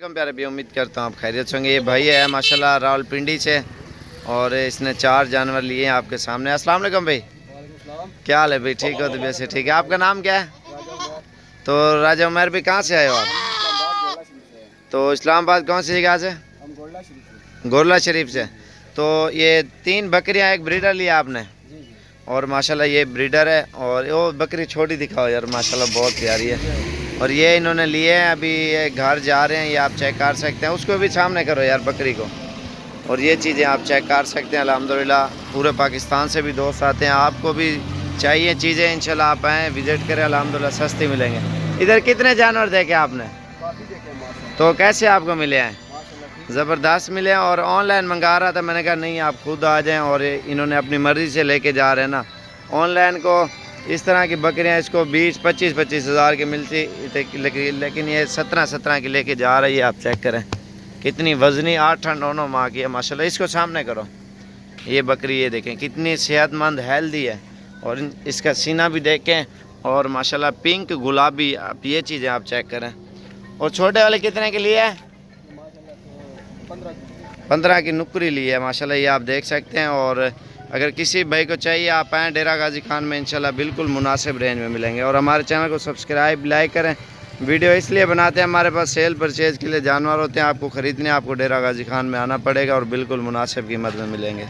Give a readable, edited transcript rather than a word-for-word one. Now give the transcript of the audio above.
कम प्यारे भी, उम्मीद करता हूँ आप खैरियत से होंगे। ये भाई है माशाल्लाह रावलपिंडी से, और इसने 4 जानवर लिए हैं आपके सामने। अस्सलाम वालेकुम भाई, क्या हाल है भाई? ठीक हो? तो वैसे ठीक है। आपका नाम क्या है? तो राजा उमर भी कहाँ से आए हो आप? तो इस्लामाबाद कौन सी जगह से? गोरला शरीफ से। तो ये 3 बकरियां, एक ब्रीडर लिया आपने, और माशाल्लाह ये ब्रीडर है। और वो बकरी छोटी दिखाओ यार, माशाल्लाह बहुत प्यारी है। और ये इन्होंने लिए हैं, अभी ये घर जा रहे हैं, ये आप चेक कर सकते हैं। उसको भी सामने करो यार बकरी को। और ये चीज़ें आप चेक कर सकते हैं। अल्हम्दुलिल्लाह पूरे पाकिस्तान से भी दोस्त आते हैं। आपको भी चाहिए चीज़ें, इंशाल्लाह आप आएँ, विज़िट करें, अल्हम्दुलिल्लाह सस्ती मिलेंगे। इधर कितने जानवर देखे आपने? तो कैसे आपको मिले हैं? ज़बरदस्त मिले हैं। और ऑनलाइन मंगा रहा था, मैंने कहा नहीं आप खुद आ जाएं, और इन्होंने अपनी मर्ज़ी से लेके जा रहे हैं ना। ऑनलाइन को इस तरह की बकरियां इसको 20-25 हज़ार की मिलती, लेकिन ये 17 की लेके जा रही है। आप चेक करें कितनी वज़नी, 8-9 माह की है माशाल्लाह। इसको सामने करो, ये बकरी ये देखें कितनी सेहतमंद हेल्दी है। और इसका सीना भी देखें, और माशाल्लाह पिंक गुलाबी, आप ये चीज़ें आप चेक करें। और छोटे वाले कितने के लिए है? 15 की नुकरी ली है माशाल्लाह, ये आप देख सकते हैं। और अगर किसी भाई को चाहिए आप आएँ डेरा गाजी खान में, इंशाल्लाह बिल्कुल मुनासिब रेंज में मिलेंगे। और हमारे चैनल को सब्सक्राइब लाइक करें। वीडियो इसलिए बनाते हैं, हमारे पास सेल परचेज़ के लिए जानवर होते हैं, आपको ख़रीदने आपको डेरा गाजी खान में आना पड़ेगा, और बिल्कुल मुनासिब कीमत में मिलेंगे।